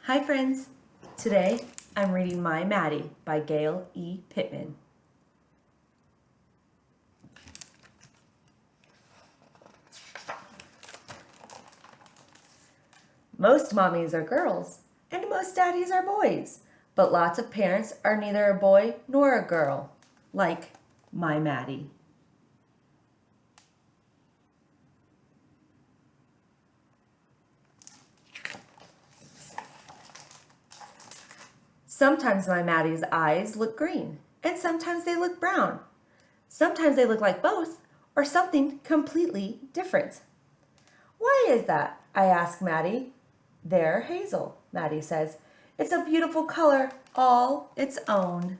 Hi friends! Today I'm reading My Maddy by Gayle E. Pitman. Most mommies are girls and most daddies are boys, but lots of parents are neither a boy nor a girl, like my Maddy. Sometimes my Maddy's eyes look green, and sometimes they look brown. Sometimes they look like both, or something completely different. Why is that? I ask Maddy. They're hazel, Maddy says. It's a beautiful color, all its own.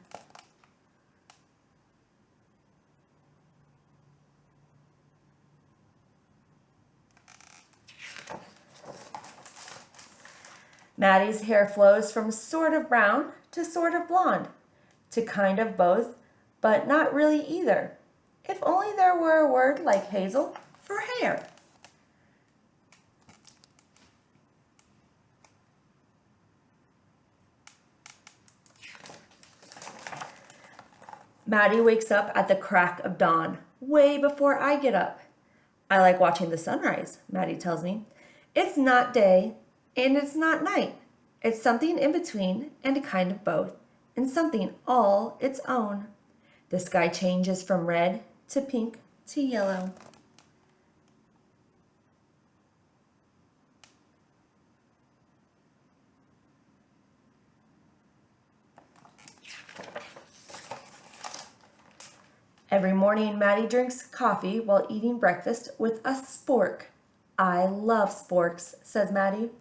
Maddy's hair flows from sort of brown to sort of blonde, to kind of both, but not really either. If only there were a word like hazel for hair. Maddy wakes up at the crack of dawn, way before I get up. I like watching the sunrise, Maddy tells me. It's not day and it's not night. It's something in between and a kind of both, and something all its own. The sky changes from red to pink to yellow. Every morning, Maddy drinks coffee while eating breakfast with a spork. I love sporks, says Maddy.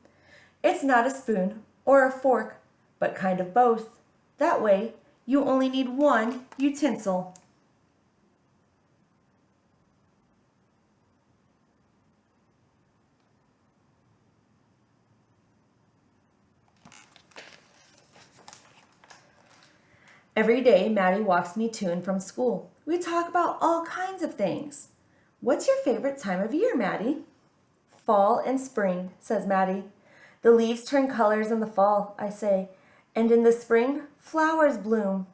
It's not a spoon or a fork, but kind of both. That way, you only need one utensil. Every day, Maddy walks me to and from school. We talk about all kinds of things. What's your favorite time of year, Maddy? Fall and spring, says Maddy. The leaves turn colors in the fall, I say, and in the spring, flowers bloom.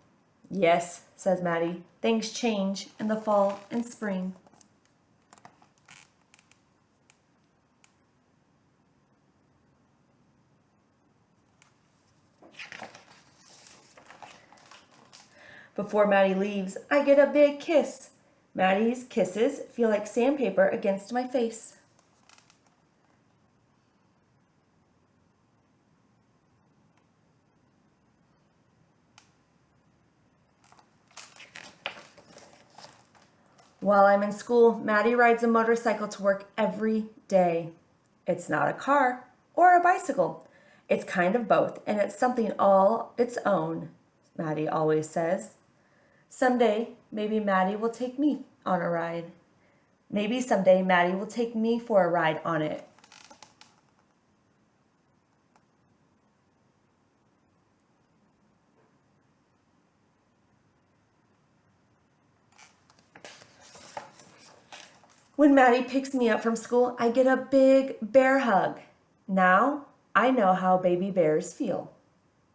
Yes, says Maddy, things change in the fall and spring. Before Maddy leaves, I get a big kiss. Maddy's kisses feel like sandpaper against my face. While I'm in school, Maddy rides a motorcycle to work every day. It's not a car or a bicycle. It's kind of both, and it's something all its own, Maddy always says. Someday, maybe Maddy will take me on a ride. Maybe someday Maddy will take me for a ride on it. When Maddy picks me up from school, I get a big bear hug. Now I know how baby bears feel.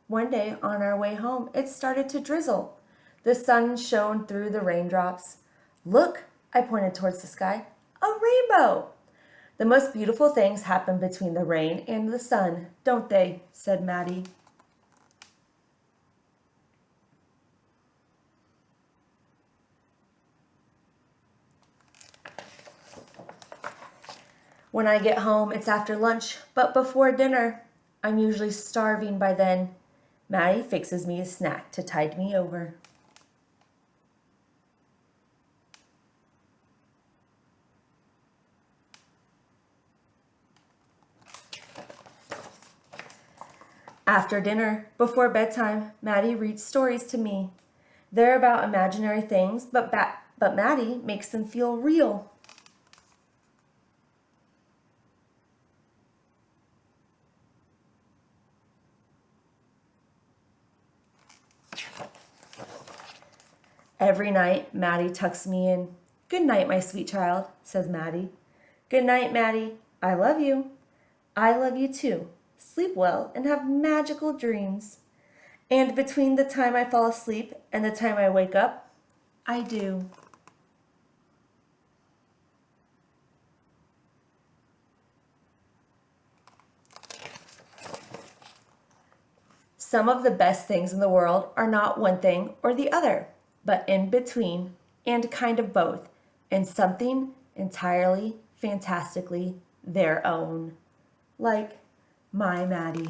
One day on our way home, it started to drizzle. The sun shone through the raindrops. Look, I pointed towards the sky, a rainbow. The most beautiful things happen between the rain and the sun, don't they? Said Maddy. When I get home, it's after lunch, but before dinner. I'm usually starving by then. Maddy fixes me a snack to tide me over. After dinner, before bedtime, Maddy reads stories to me. They're about imaginary things, but Maddy makes them feel real. Every night, Maddy tucks me in. Good night, my sweet child, says Maddy. Good night, Maddy. I love you. I love you too. sleep well, and have magical dreams. And between the time I fall asleep and the time I wake up, I do. Some of the best things in the world are not one thing or the other, but in between and kind of both, and something entirely, fantastically their own. Like my Maddy.